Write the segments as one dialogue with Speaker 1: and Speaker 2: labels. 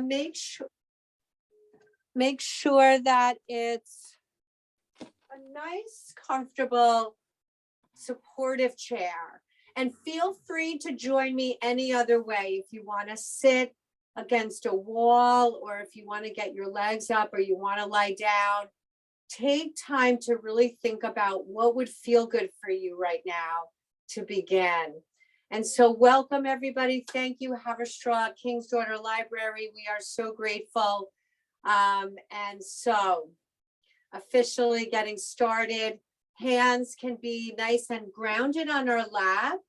Speaker 1: make sure that it's a nice, comfortable, supportive chair. And feel free to join me any other way. If you want to sit against a wall, or if you want to get your legs up, or you want to lie down, take time to really think about what would feel good for you right now to begin. And so welcome everybody. Thank you, Haverstraw, King's Daughter Library. We are so grateful. And so officially getting started. Hands can be nice and grounded on our lap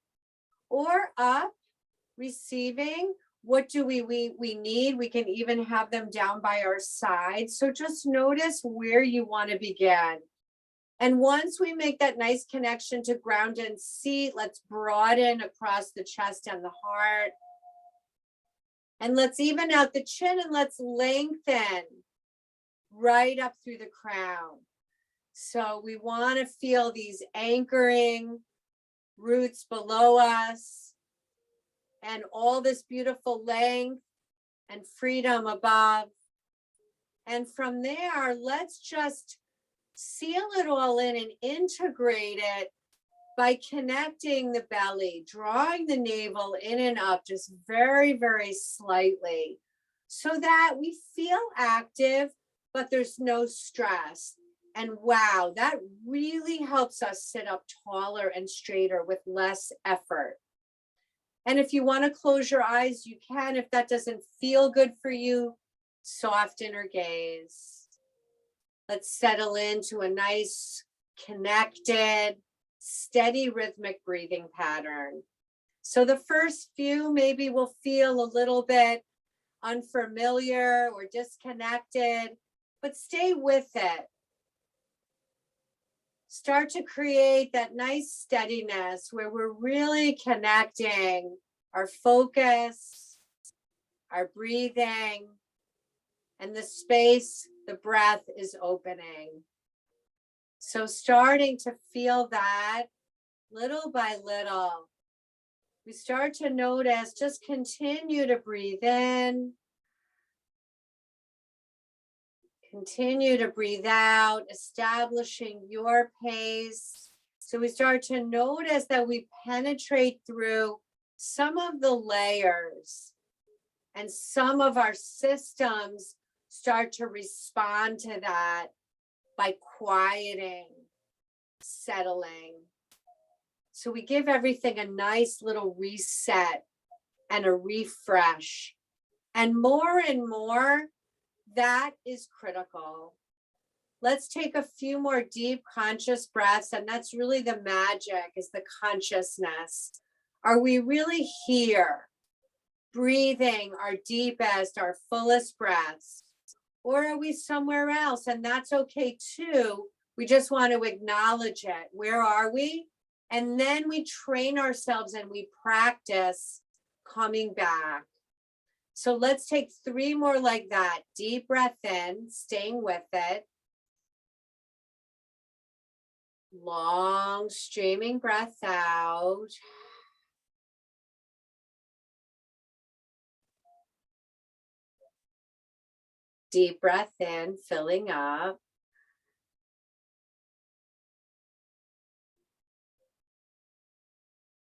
Speaker 1: or up, receiving. What do we need? We can even have them down by our side. So just notice where you want to begin. And once we make that nice connection to ground and seat, let's broaden across the chest and the heart. And let's even out the chin, and let's lengthen right up through the crown. So we want to feel these anchoring roots below us and all this beautiful length and freedom above. And from there, let's just seal it all in and integrate it by connecting the belly, drawing the navel in and up just very, very slightly, so that we feel active, but there's no stress. And wow, that really helps us sit up taller and straighter with less effort. And if you want to close your eyes, you can. If that doesn't feel good for you, soft inner gaze. Let's settle into a nice, connected, steady, rhythmic breathing pattern. So the first few maybe will feel a little bit unfamiliar or disconnected, but stay with it. Start to create that nice steadiness where we're really connecting our focus, our breathing, and the space the breath is opening. So starting to feel that little by little, we start to notice, just continue to breathe in. Continue to breathe out, establishing your pace. So we start to notice that we penetrate through some of the layers, and some of our systems start to respond to that by quieting, settling. So we give everything a nice little reset and a refresh. And more, that is critical. Let's take a few more deep conscious breaths, and that's really the magic, is the consciousness. Are we really here, breathing our deepest, our fullest breaths? Or are we somewhere else? And that's okay too. We just want to acknowledge it. Where are we? And then we train ourselves and we practice coming back. So let's take 3 more like that. Deep breath in, staying with it. Long, streaming breath out. Deep breath in, filling up.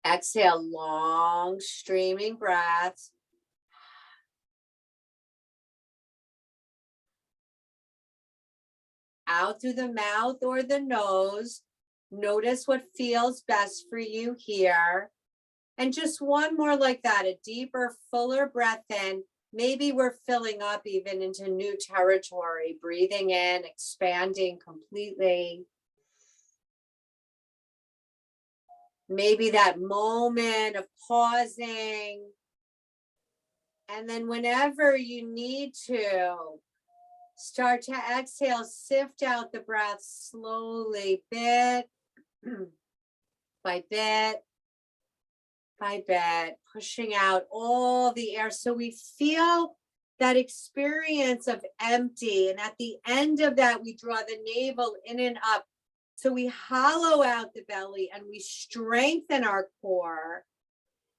Speaker 1: Exhale, long, streaming breaths. Out through the mouth or the nose. Notice what feels best for you here. And just one more like that, a deeper, fuller breath in. Maybe we're filling up even into new territory, breathing in, expanding completely. Maybe that moment of pausing. And then whenever you need to, start to exhale, sift out the breath slowly, bit by bit by bit, pushing out all the air. So we feel that experience of empty. And at the end of that, we draw the navel in and up. So we hollow out the belly and we strengthen our core.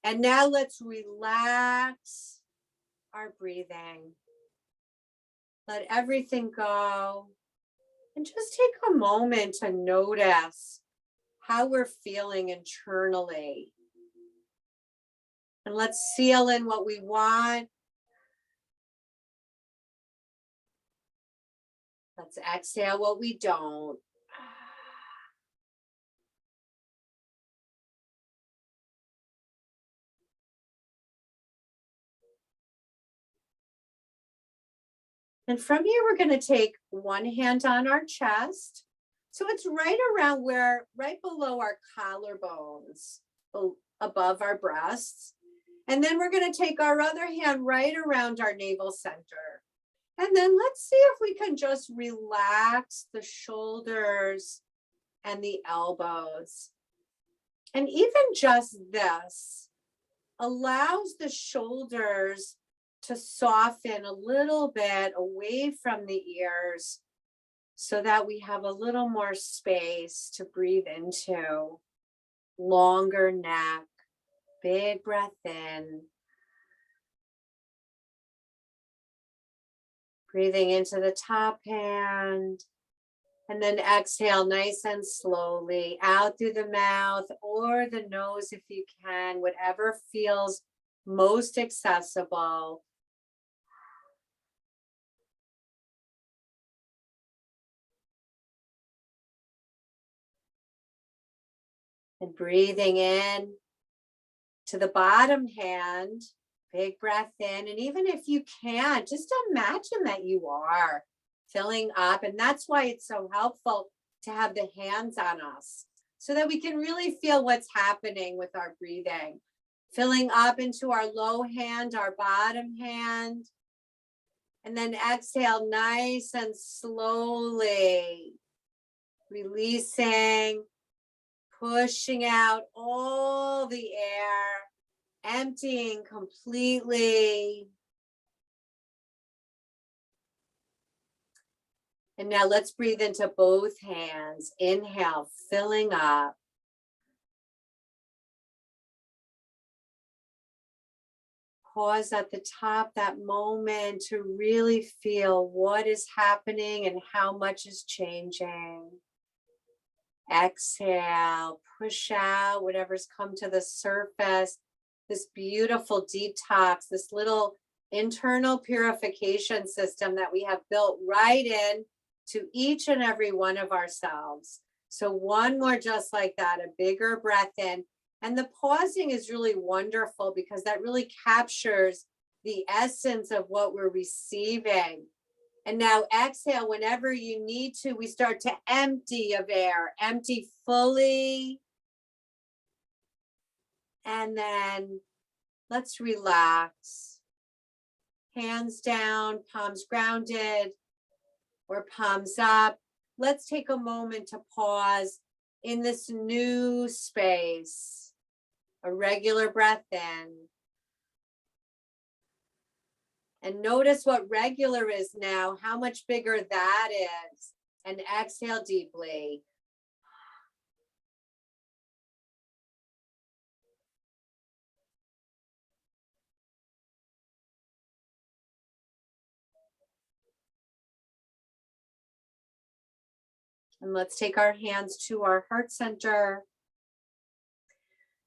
Speaker 1: And now let's relax our breathing. Let everything go. And just take a moment to notice how we're feeling internally. And let's seal in what we want. Let's exhale what we don't. And from here, we're going to take one hand on our chest. So it's right around right below our collarbones, above our breasts. And then we're going to take our other hand right around our navel center. And then let's see if we can just relax the shoulders and the elbows. And even just this allows the shoulders to soften a little bit away from the ears so that we have a little more space to breathe into. Longer neck, big breath in. Breathing into the top hand. And then exhale nice and slowly out through the mouth or the nose if you can, whatever feels most accessible. And breathing in to the bottom hand, big breath in. And even if you can't, just imagine that you are filling up. And that's why it's so helpful to have the hands on us so that we can really feel what's happening with our breathing. Filling up into our low hand, our bottom hand. And then exhale nice and slowly, releasing, pushing out all the air, emptying completely. And now let's breathe into both hands. Inhale, filling up. Pause at the top that moment to really feel what is happening and how much is changing. Exhale, push out whatever's come to the surface. This beautiful detox, this little internal purification system that we have built right in to each and every one of ourselves. So one more just like that, a bigger breath in. And the pausing is really wonderful because that really captures the essence of what we're receiving. And now exhale whenever you need to. We start to empty of air, empty fully. And then let's relax. Hands down, palms grounded, or palms up. Let's take a moment to pause in this new space. A regular breath in. And notice what regular is now, how much bigger that is. And exhale deeply. And let's take our hands to our heart center.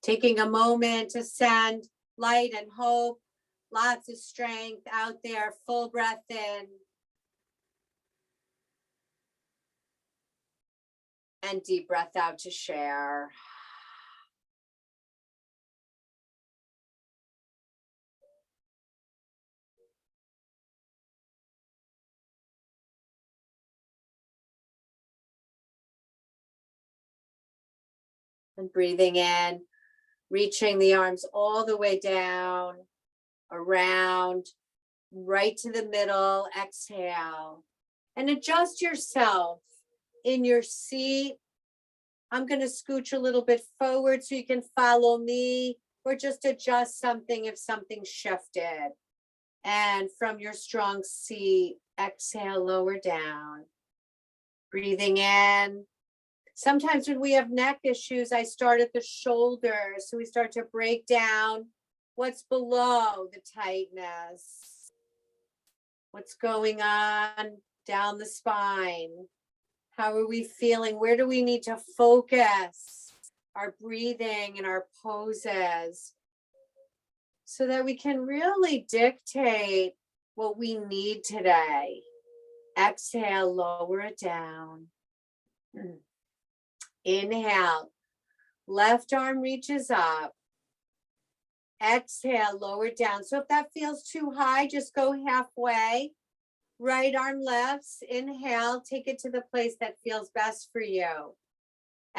Speaker 1: Taking a moment to send light and hope, lots of strength out there, full breath in. And deep breath out to share. And breathing in, reaching the arms all the way down, around, right to the middle. Exhale. And adjust yourself in your seat. I'm going to scooch a little bit forward so you can follow me, or just adjust something if something shifted. And from your strong seat, exhale, lower down. Breathing in. Sometimes when we have neck issues, I start at the shoulders. So we start to break down what's below the tightness. What's going on down the spine? How are we feeling? Where do we need to focus our breathing and our poses so that we can really dictate what we need today? Exhale, lower it down. Inhale, left arm reaches up. Exhale, lower it down. So if that feels too high, just go halfway. Right arm lifts. Inhale, take it to the place that feels best for you.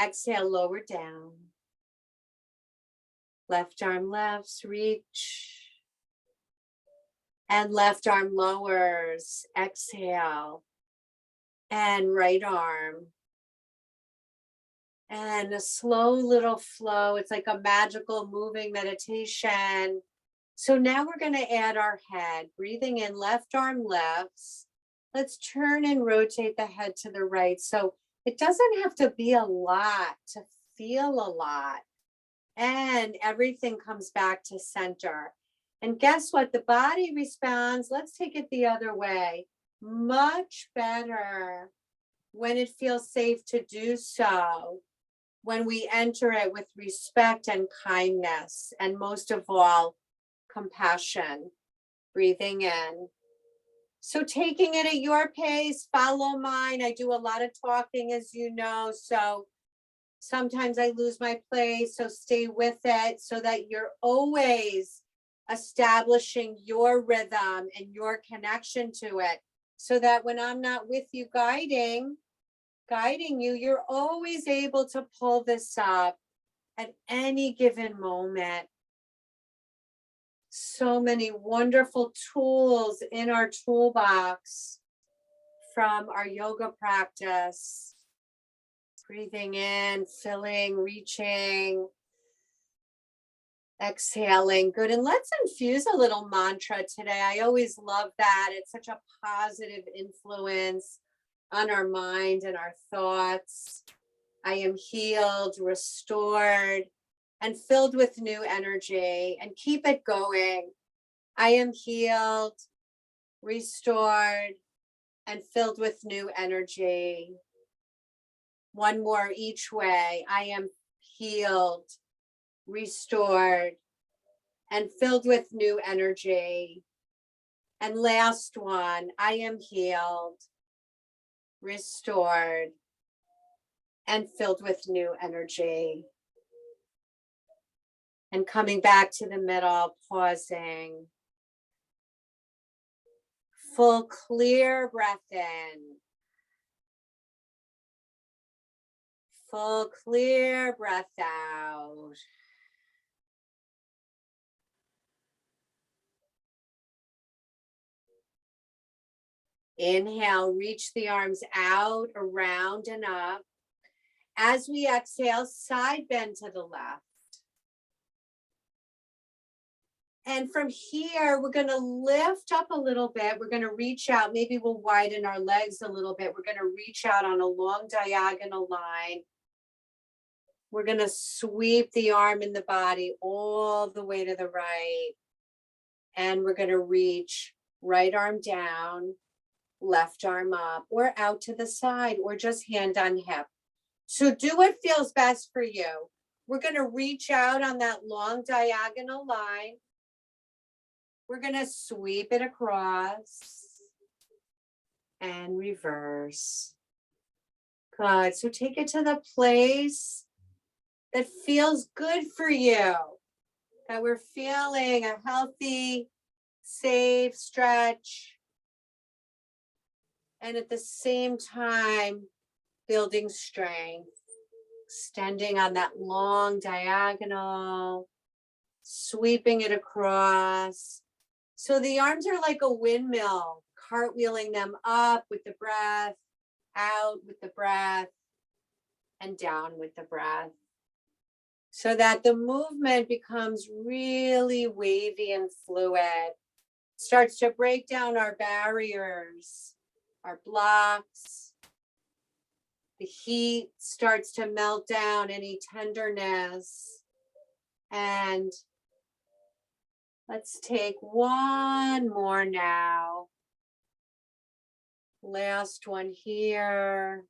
Speaker 1: Exhale, lower down. Left arm lifts, reach. And left arm lowers. Exhale. And right arm. And a slow little flow. It's like a magical moving meditation. So now we're going to add our head. Breathing in, left arm lifts. Let's turn and rotate the head to the right. So it doesn't have to be a lot to feel a lot. And everything comes back to center. And guess what? The body responds. Let's take it the other way. Much better when it feels safe to do so. When we enter it with respect and kindness. And most of all, compassion. Breathing in. So taking it at your pace, follow mine. I do a lot of talking, as you know, so sometimes I lose my place. So stay with it so that you're always establishing your rhythm and your connection to it. So that when I'm not with you guiding you, you're always able to pull this up at any given moment. So many wonderful tools in our toolbox from our yoga practice. Breathing in, filling, reaching, exhaling. Good. And let's infuse a little mantra today. I always love that. It's such a positive influence on our mind and our thoughts. I am healed, restored, and filled with new energy, and keep it going. I am healed, restored, and filled with new energy. One more each way. I am healed, restored, and filled with new energy. And last one, I am healed, restored, and filled with new energy. And coming back to the middle, pausing. Full clear breath in. Full clear breath out. Inhale, reach the arms out, around and up. As we exhale, side bend to the left. And from here, we're going to lift up a little bit. We're going to reach out. Maybe we'll widen our legs a little bit. We're going to reach out on a long diagonal line. We're going to sweep the arm and the body all the way to the right. And we're going to reach right arm down, left arm up, or out to the side, or just hand on hip. So do what feels best for you. We're going to reach out on that long diagonal line. We're going to sweep it across and reverse. Good. So take it to the place that feels good for you, that we're feeling a healthy, safe stretch, and at the same time, building strength, extending on that long diagonal, sweeping it across. So the arms are like a windmill, cartwheeling them up with the breath, out with the breath, and down with the breath. So that the movement becomes really wavy and fluid. Starts to break down our barriers, our blocks. The heat starts to melt down any tenderness. And let's take one more now. Last one here.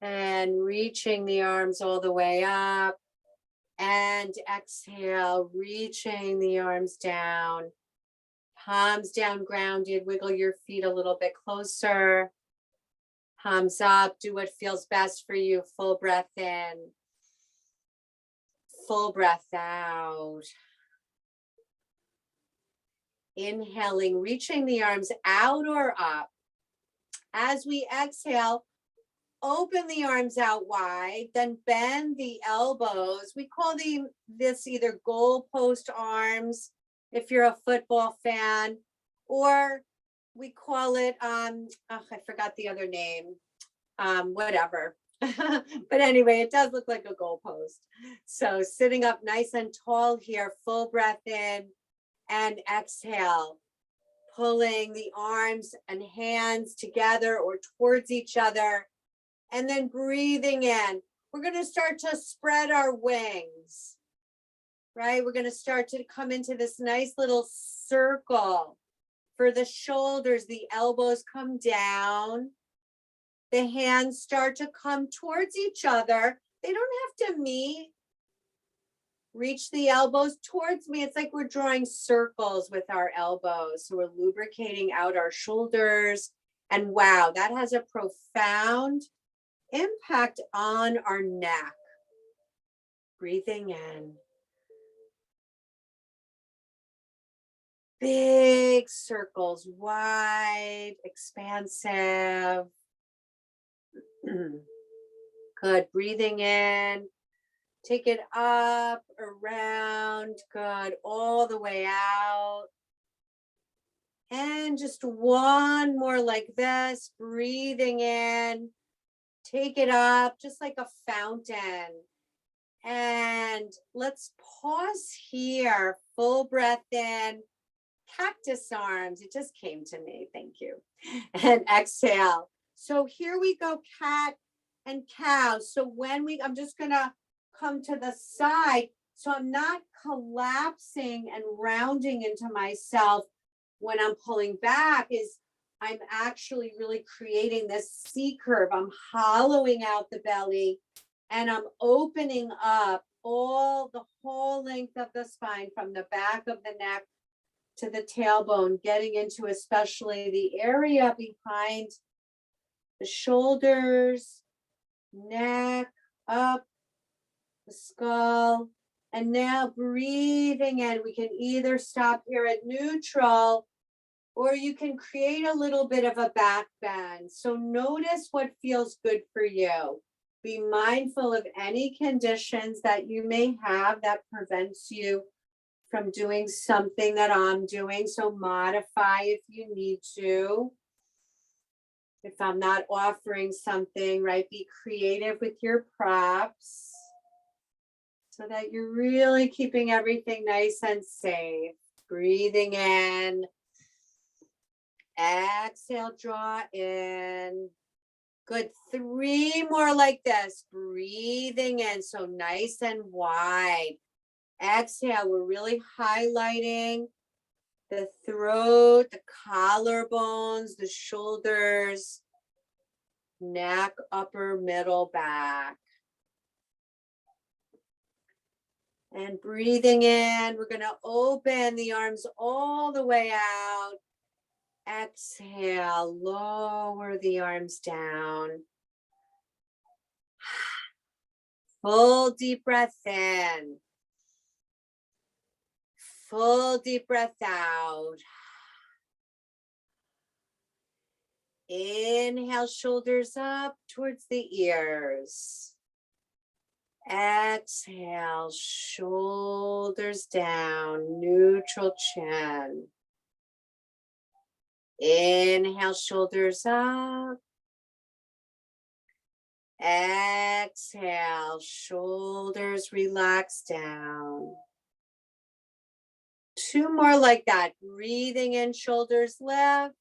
Speaker 1: And reaching the arms all the way up. And exhale, reaching the arms down. Palms down, grounded. Wiggle your feet a little bit closer. Palms up. Do what feels best for you. Full breath in. Full breath out. Inhaling, reaching the arms out or up. As we exhale, open the arms out wide, then bend the elbows. We call this either goalpost arms, if you're a football fan, or we call it, I forgot the other name, whatever. But anyway, it does look like a goalpost. So sitting up nice and tall here, full breath in and exhale. Pulling the arms and hands together or towards each other. And then breathing in. We're going to start to spread our wings, right? We're going to start to come into this nice little circle. For the shoulders, the elbows come down. The hands start to come towards each other. They don't have to meet. Reach the elbows towards me. It's like we're drawing circles with our elbows. So we're lubricating out our shoulders. And wow, that has a profound impact on our neck. Breathing in. Big circles, wide, expansive. Good. Breathing in. Take it up, around, good, all the way out. And just one more like this, breathing in. Take it up, just like a fountain. And let's pause here, full breath in, cactus arms. It just came to me, thank you. And exhale. So here we go, cat and cow. So I'm just gonna come to the side, so I'm not collapsing and rounding into myself when I'm pulling back. I'm actually really creating this C curve. I'm hollowing out the belly and I'm opening up the whole length of the spine from the back of the neck to the tailbone, getting into especially the area behind the shoulders, neck, up, the skull. And now breathing in, we can either stop here at neutral or you can create a little bit of a back bend. So notice what feels good for you. Be mindful of any conditions that you may have that prevents you from doing something that I'm doing. So modify if you need to. If I'm not offering something, right, be creative with your props so that you're really keeping everything nice and safe. Breathing in. Exhale, draw in. Good. 3 more like this. Breathing in. So nice and wide. Exhale. We're really highlighting the throat, the collarbones, the shoulders, neck, upper, middle, back. And breathing in, we're going to open the arms all the way out. Exhale, lower the arms down. Full deep breath in. Full deep breath out. Inhale, shoulders up towards the ears. Exhale, shoulders down, neutral chin. Inhale, shoulders up. Exhale, shoulders relax down. 2 more like that. Breathing in, shoulders lift.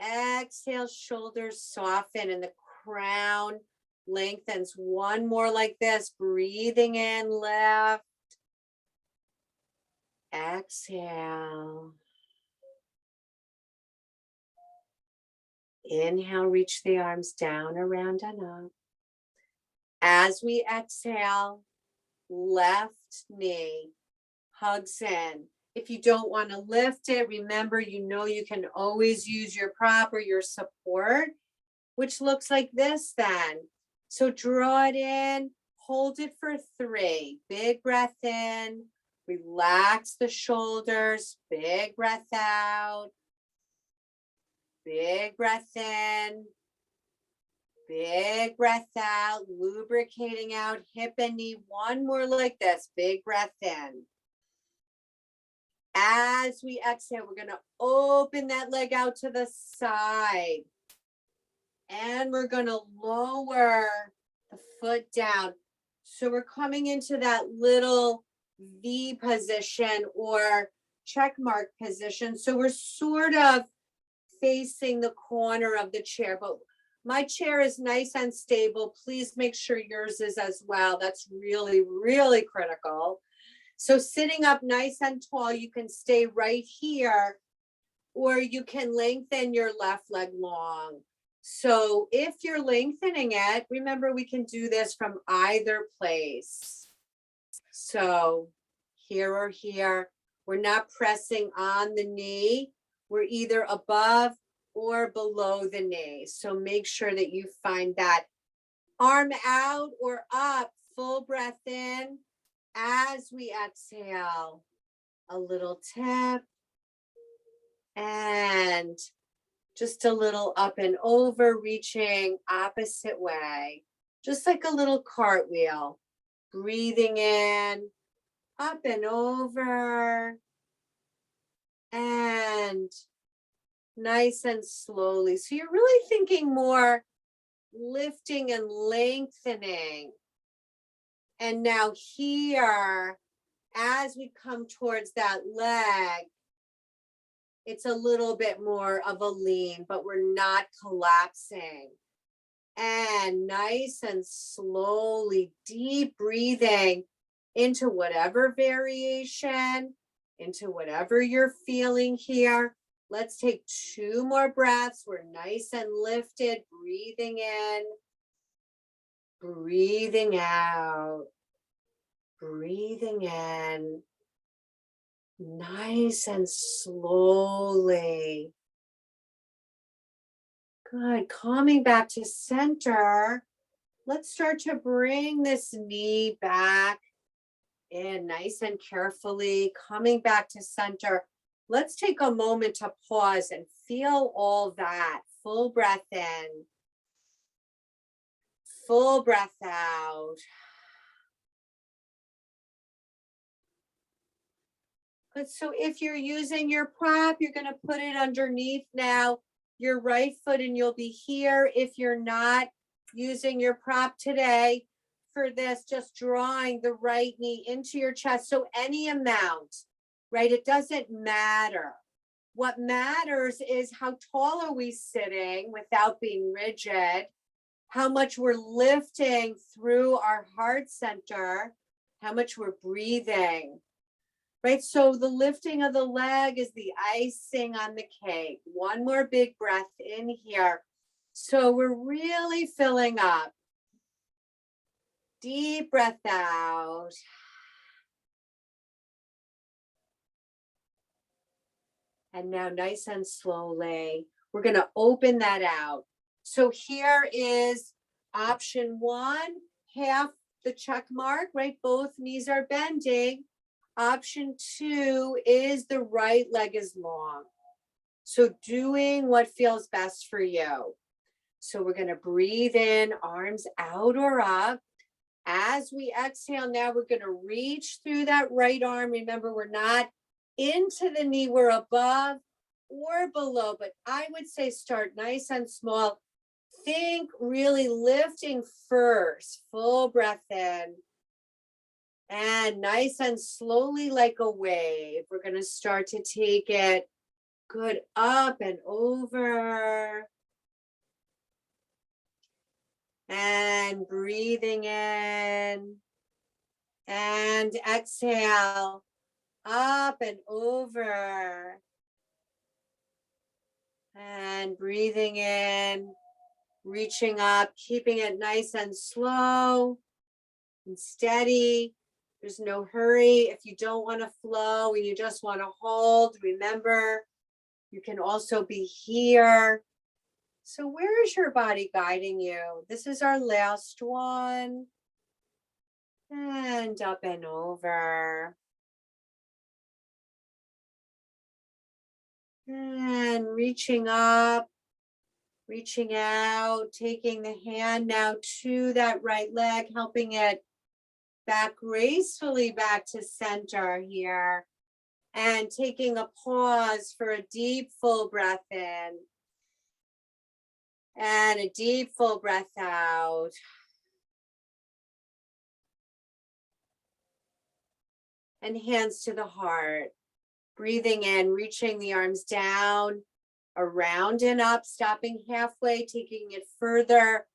Speaker 1: Exhale, shoulders soften and the crown lengthens. 1 more like this. Breathing in, lift. Exhale. inhale, reach the arms down, around, and up. As we exhale, left knee hugs in. If you don't want to lift it, remember, you can always use your prop or your support, which looks like this then. So draw it in, hold it for 3. Big breath in, relax the shoulders, big breath out, big breath in, big breath out, lubricating out hip and knee. One more like this, big breath in. As we exhale, we're going to open that leg out to the side. And we're going to lower the foot down. So we're coming into that little V position or check mark position. So we're sort of facing the corner of the chair, but my chair is nice and stable. Please make sure yours is as well. That's really, really critical. So sitting up nice and tall, you can stay right here, or you can lengthen your left leg long. So if you're lengthening it, remember we can do this from either place. So here or here, we're not pressing on the knee. We're either above or below the knee. So make sure that you find that. Arm out or up, full breath in. As we exhale, a little tip and just a little up and over, reaching opposite way, just like a little cartwheel. Breathing in, up and over, and nice and slowly. So you're really thinking more lifting and lengthening. And now here, as we come towards that leg, it's a little bit more of a lean, but we're not collapsing. And nice and slowly, deep breathing into whatever variation, into whatever you're feeling here. Let's take 2 more breaths. We're nice and lifted, breathing in, breathing out, breathing in, nice and slowly. Good. Coming back to center. Let's start to bring this knee back in nice and carefully. Coming back to center. Let's take a moment to pause and feel all that. Full breath in. Full breath out. Good. So if you're using your prop, you're going to put it underneath now your right foot and you'll be here. If you're not using your prop today for this, just drawing the right knee into your chest. So any amount, right? It doesn't matter. What matters is how tall are we sitting without being rigid, how much we're lifting through our heart center, how much we're breathing. Right, so the lifting of the leg is the icing on the cake. One more big breath in here. So we're really filling up. Deep breath out. And now nice and slowly, we're going to open that out. So here is option 1, half the check mark, right? Both knees are bending. Option 2 is the right leg is long. So doing what feels best for you. So we're going to breathe in, arms out or up. As we exhale, now we're going to reach through that right arm. Remember, we're not into the knee, we're above or below, but I would say start nice and small. Think really lifting first. Full breath in. And nice and slowly, like a wave, we're going to start to take it good up and over. And breathing in. And exhale, up and over. And And breathing in, reaching up, keeping it nice and slow and steady. There's no hurry. If you don't want to flow and you just want to hold, remember, you can also be here. So where is your body guiding you? This is our last one. And up and over. And reaching up, reaching out, taking the hand now to that right leg, helping it back gracefully back to center here. And taking a pause for a deep, full breath in. And a deep, full breath out. And hands to the heart. Breathing in, reaching the arms down, around and up, stopping halfway, taking it further.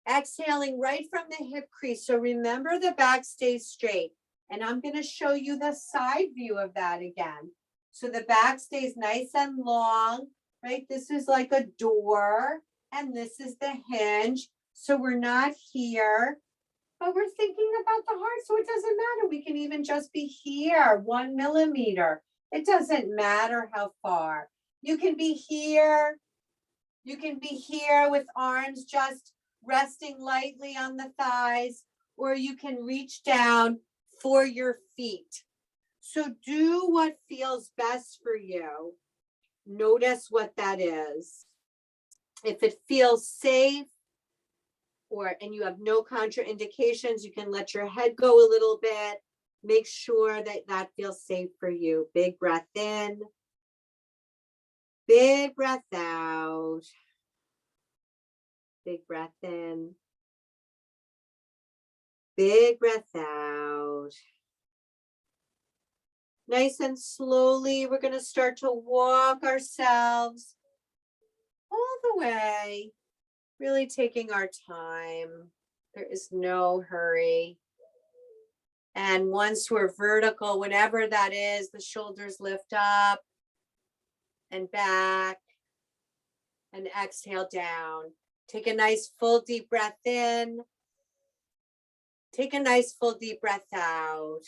Speaker 1: Exhaling right from the hip crease. So remember the back stays straight. And I'm going to show you the side view of that again. So the back stays nice and long, right? This is like a door and this is the hinge. So we're not here, but we're thinking about the heart. So it doesn't matter. We can even just be here, 1 millimeter. It doesn't matter how far. You can be here. You can be here with arms just resting lightly on the thighs, or you can reach down for your feet. So do what feels best for you. Notice what that is. If it feels safe, and you have no contraindications, you can let your head go a little bit. Make sure that that feels safe for you. Big breath in. Big breath out. Big breath in. Big breath out. Nice and slowly, we're going to start to walk ourselves all the way, really taking our time. There is no hurry. And once we're vertical, whenever that is, the shoulders lift up and back and exhale down. Take a nice full deep breath in. Take a nice full deep breath out.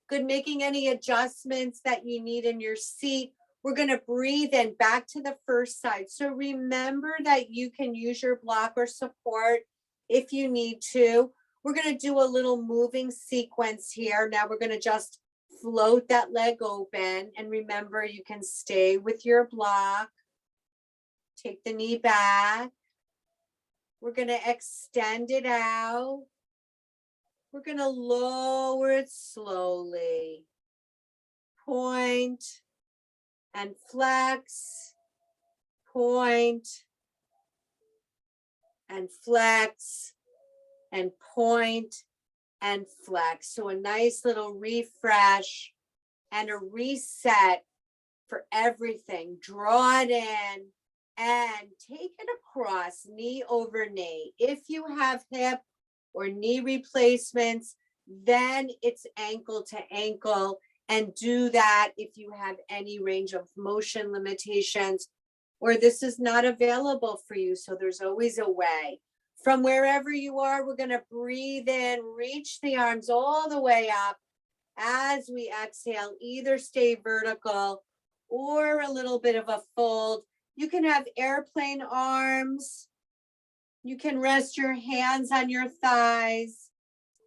Speaker 1: Good, making any adjustments that you need in your seat. We're going to breathe in back to the first side. So remember that you can use your block or support if you need to. We're going to do a little moving sequence here. Now we're going to just float that leg open. And remember, you can stay with your block. Take the knee back. We're going to extend it out. We're going to lower it slowly. Point and flex. Point and flex. And point and flex. So a nice little refresh and a reset for everything. Draw it in and take it across, knee over knee. If you have hip or knee replacements, then it's ankle to ankle, and do that if you have any range of motion limitations or this is not available for you. So there's always a way. From wherever you are, we're going to breathe in, reach the arms all the way up. As we exhale, either stay vertical or a little bit of a fold. You can have airplane arms. You can rest your hands on your thighs.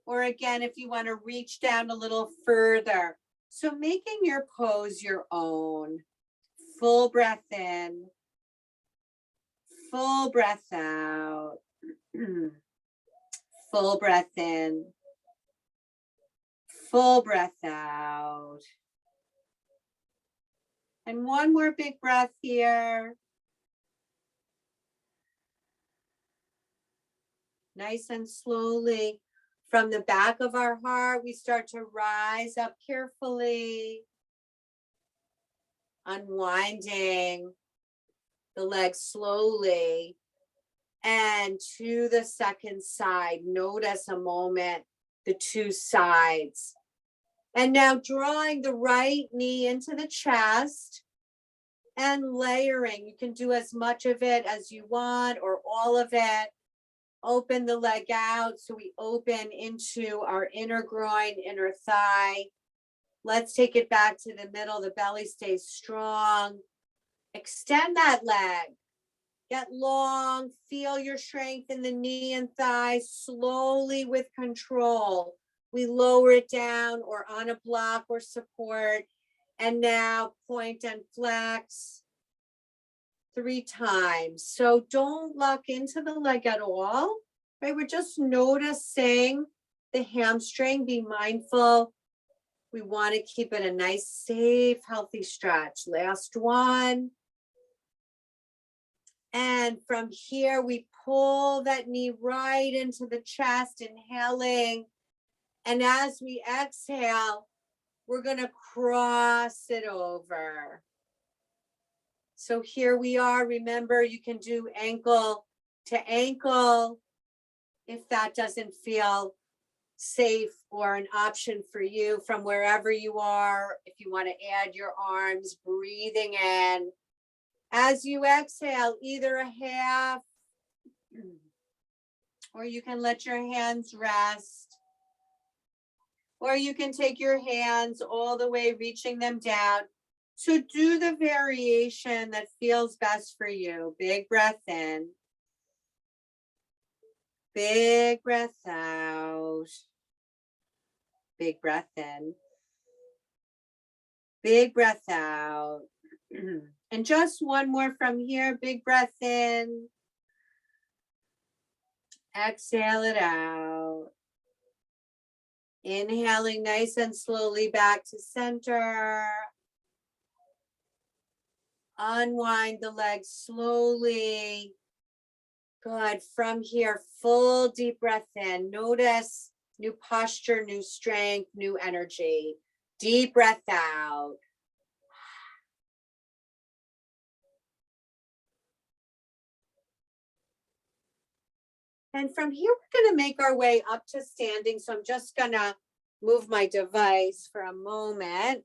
Speaker 1: Or again, if you want to reach down a little further. So making your pose your own. Full breath in. Full breath out. Full breath in. Full breath out. And one more big breath here. Nice and slowly. From the back of our heart, we start to rise up carefully. Unwinding the legs slowly. And to the second side, notice a moment, the two sides. And now drawing the right knee into the chest. And layering, you can do as much of it as you want or all of it. Open the leg out so we open into our inner groin, inner thigh. Let's take it back to the middle. The belly stays strong. Extend that leg. Get long. Feel your strength in the knee and thigh. Slowly with control. We lower it down or on a block or support. And now point and flex 3 times. So don't lock into the leg at all, right? We're just noticing the hamstring. Be mindful. We want to keep it a nice, safe, healthy stretch. Last one. And from here, we pull that knee right into the chest, inhaling. And as we exhale, we're going to cross it over. So here we are. Remember, you can do ankle to ankle if that doesn't feel safe or an option for you from wherever you are. If you want to add your arms, breathing in. As you exhale, either a half or you can let your hands rest. Or you can take your hands all the way, reaching them down. So do the variation that feels best for you. Big breath in. Big breath out. Big breath in. Big breath out. And just one more from here. Big breath in. Exhale it out. Inhaling nice and slowly back to center. Unwind the legs slowly. Good. From here, full deep breath in. Notice new posture, new strength, new energy. Deep breath out. And from here, we're going to make our way up to standing. So I'm just going to move my device for a moment.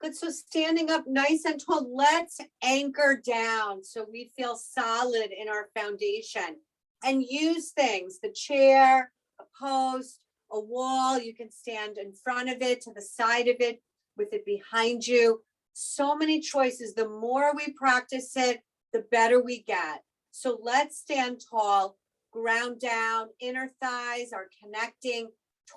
Speaker 1: Good, so standing up nice and tall, let's anchor down so we feel solid in our foundation. And use things, the chair, a post, a wall, you can stand in front of it, to the side of it, with it behind you. So many choices. The more we practice it, the better we get. So let's stand tall, ground down, inner thighs are connecting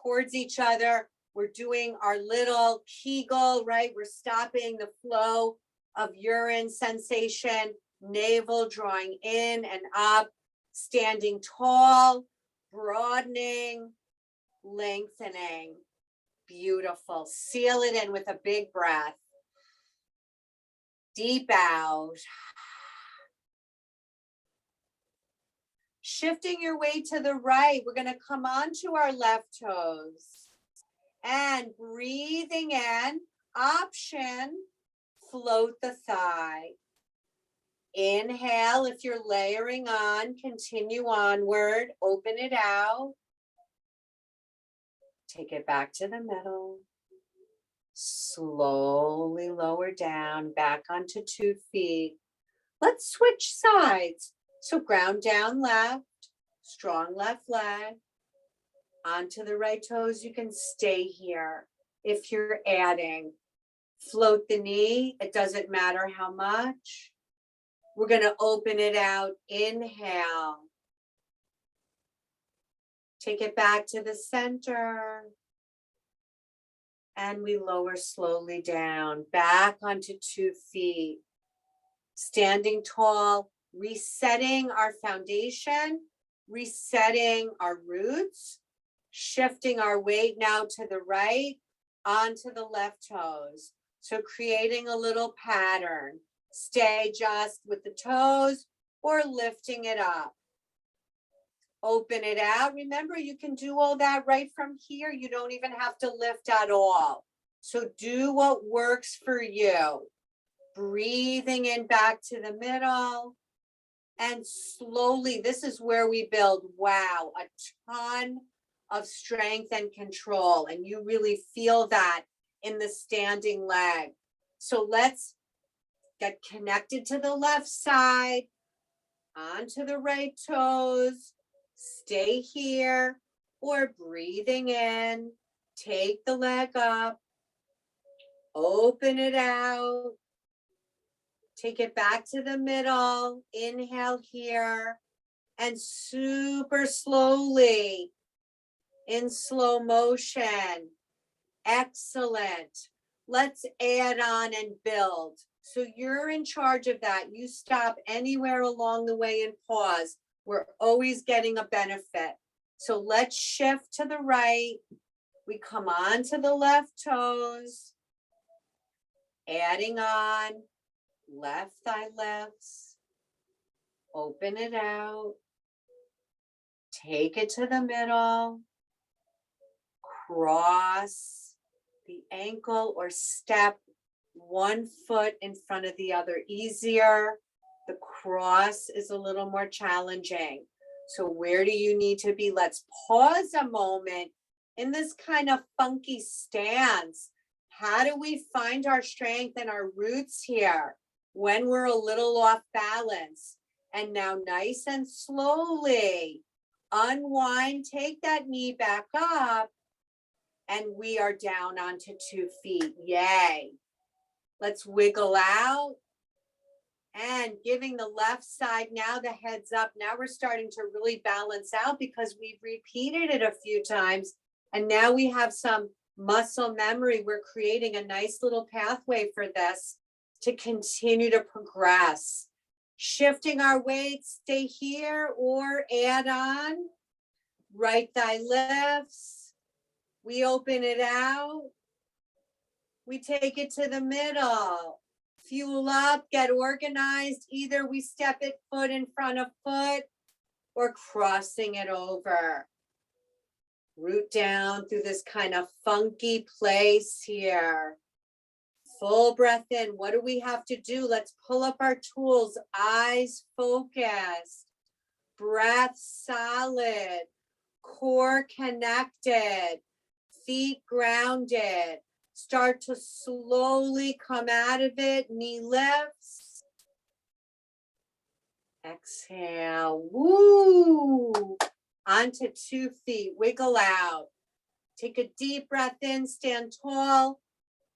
Speaker 1: towards each other. We're doing our little Kegel, right? We're stopping the flow of urine sensation, navel drawing in and up, standing tall, broadening, lengthening. Beautiful. Seal it in with a big breath. Deep out. Shifting your weight to the right, we're going to come onto our left toes. And breathing in, option, float the thigh. Inhale, if you're layering on, continue onward, open it out. Take it back to the middle. Slowly lower down, back onto 2 feet. Let's switch sides. So ground down left, strong left leg. Onto the right toes, you can stay here. If you're adding, float the knee. It doesn't matter how much. We're going to open it out. Inhale. Take it back to the center. And we lower slowly down, back onto 2 feet. Standing tall, resetting our foundation, resetting our roots, shifting our weight now to the right, onto the left toes. So creating a little pattern. Stay just with the toes or lifting it up. Open it out. Remember, you can do all that right from here. You don't even have to lift at all. So do what works for you. Breathing in back to the middle. And slowly, this is where we build, wow, a ton of strength and control. And you really feel that in the standing leg. So let's get connected to the left side, onto the right toes, stay here, or breathing in, take the leg up, open it out, take it back to the middle, inhale here, and super slowly, in slow motion, excellent. Let's add on and build. So you're in charge of that. You stop anywhere along the way and pause. We're always getting a benefit. So let's shift to the right. We come on to the left toes, adding on, left thigh lifts, open it out, take it to the middle, cross the ankle or step one foot in front of the other easier. The cross is a little more challenging. So where do you need to be? Let's pause a moment in this kind of funky stance. How do we find our strength and our roots here when we're a little off balance? And now nice and slowly unwind, take that knee back up, and we are down onto 2 feet. Yay. Let's wiggle out and giving the left side now the heads up. Now we're starting to really balance out because we've repeated it a few times. And now we have some muscle memory. We're creating a nice little pathway for this to continue to progress. Shifting our weight, stay here or add on. Right thigh lifts. We open it out. We take it to the middle. Fuel up, get organized. Either we step it foot in front of foot or crossing it over. Root down through this kind of funky place here. Full breath in. What do we have to do? Let's pull up our tools. Eyes focused. Breath solid. Core connected. Feet grounded. Start to slowly come out of it. Knee lifts. Exhale. Woo. Onto 2 feet. Wiggle out. Take a deep breath in. Stand tall.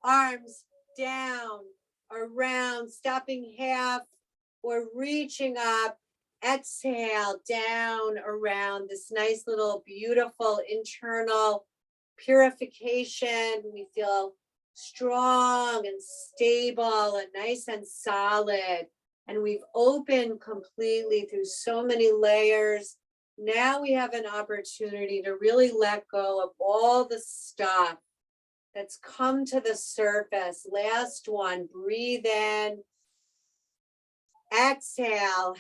Speaker 1: Arms down, around, stopping half or reaching up. Exhale, down, around. This nice little beautiful internal purification. We feel strong and stable and nice and solid. And we've opened completely through so many layers. Now we have an opportunity to really let go of all the stuff that's come to the surface. Last one, breathe in. Exhale.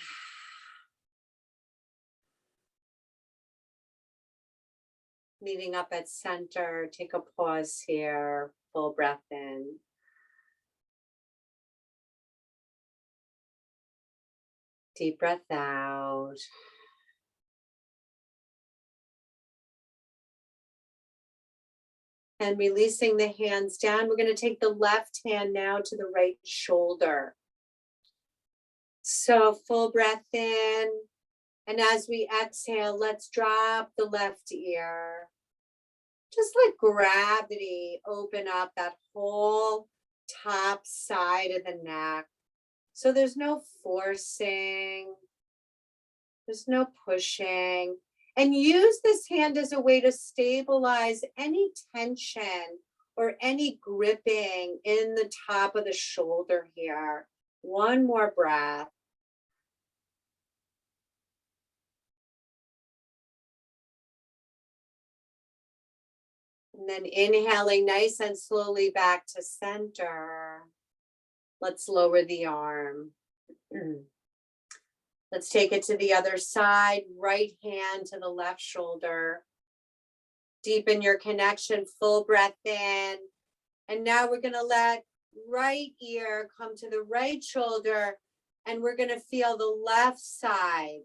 Speaker 1: Meeting up at center. Take a pause here. Full breath in. Deep breath out. And releasing the hands down. We're going to take the left hand now to the right shoulder. So full breath in. And as we exhale, let's drop the left ear. Just let gravity open up that whole top side of the neck. So there's no forcing. There's no pushing. And use this hand as a way to stabilize any tension or any gripping in the top of the shoulder here. One more breath. And then inhaling nice and slowly back to center. Let's lower the arm. Let's take it to the other side. Right hand to the left shoulder. Deepen your connection. Full breath in. And now we're going to let right ear come to the right shoulder. And we're going to feel the left side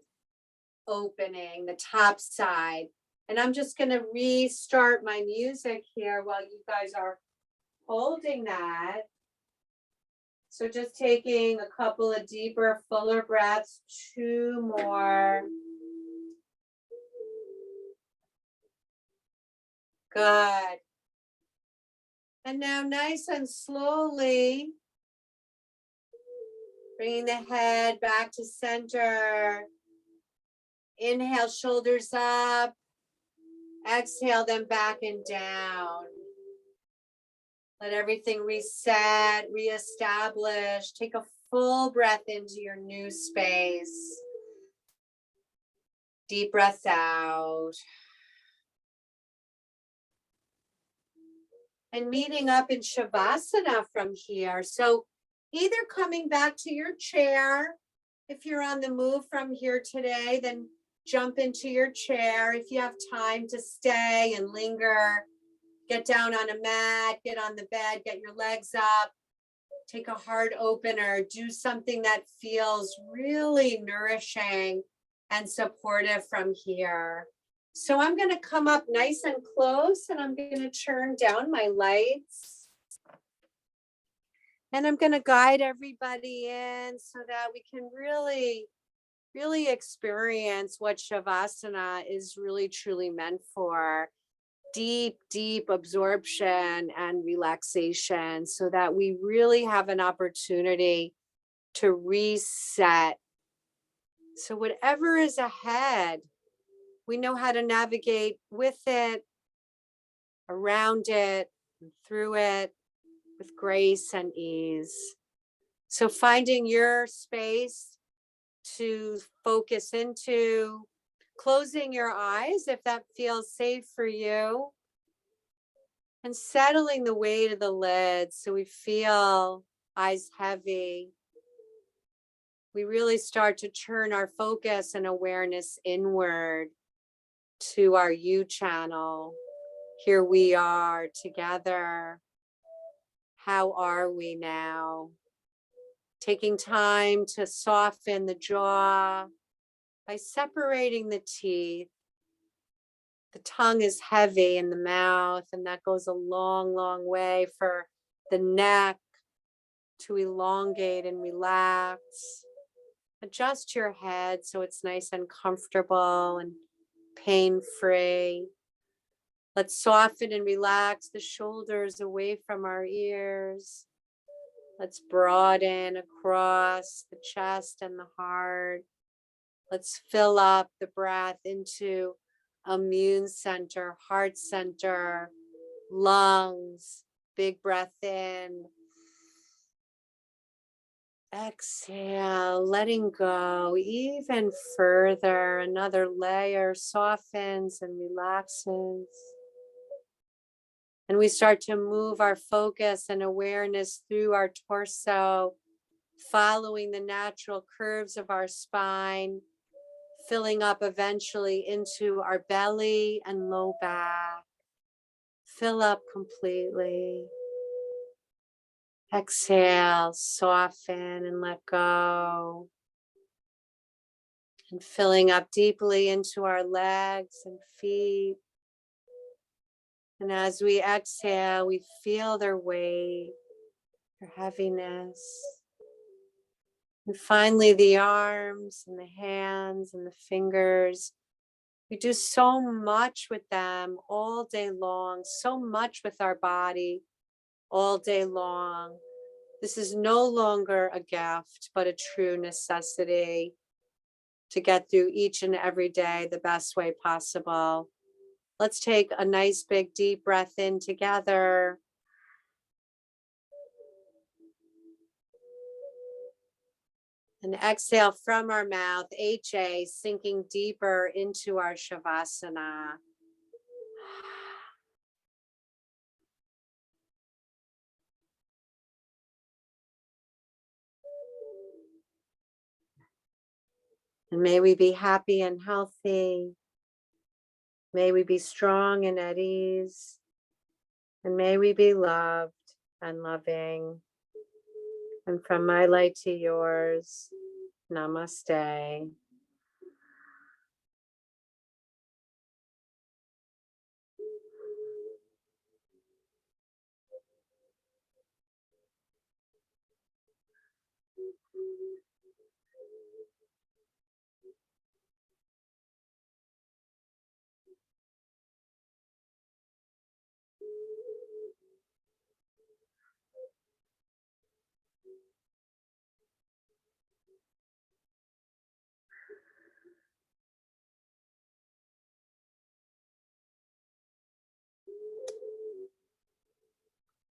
Speaker 1: opening, the top side. And I'm just going to restart my music here while you guys are holding that. So just taking a couple of deeper, fuller breaths, 2 more. Good. And now nice and slowly, bringing the head back to center. Inhale, shoulders up. Exhale them back and down. Let everything reset, reestablish. Take a full breath into your new space. Deep breath out. And meeting up in Shavasana from here. So either coming back to your chair, if you're on the move from here today, then jump into your chair. If you have time to stay and linger, get down on a mat, get on the bed, get your legs up, take a heart opener, do something that feels really nourishing and supportive from here. So I'm going to come up nice and close, and I'm going to turn down my lights. And I'm going to guide everybody in so that we can really experience what Shavasana is really truly meant for. Deep, deep absorption and relaxation, so that we really have an opportunity to reset. So whatever is ahead, we know how to navigate with it, around it, and through it with grace and ease. So finding your space to focus into, closing your eyes if that feels safe for you, and settling the weight of the lids so we feel eyes heavy. We really start to turn our focus and awareness inward to our U channel. Here we are together. How are we now? Taking time to soften the jaw by separating the teeth. The tongue is heavy in the mouth, and that goes a long, long way for the neck to elongate and relax. Adjust your head so it's nice and comfortable and pain-free. Let's soften and relax the shoulders away from our ears. Let's broaden across the chest and the heart. Let's fill up the breath into immune center, heart center, lungs. Big breath in. Exhale, letting go even further. Another layer softens and relaxes. And we start to move our focus and awareness through our torso, following the natural curves of our spine, filling up eventually into our belly and low back. Fill up completely. Exhale, soften and let go. And filling up deeply into our legs and feet. And as we exhale, we feel their weight, their heaviness. And finally, the arms and the hands and the fingers. We do so much with them all day long, so much with our body all day long. This is no longer a gift, but a true necessity to get through each and every day the best way possible. Let's take a nice big deep breath in together. And exhale from our mouth, HA, sinking deeper into our Shavasana. And may we be happy and healthy. May we be strong and at ease. And may we be loved and loving. And from my light to yours, Namaste.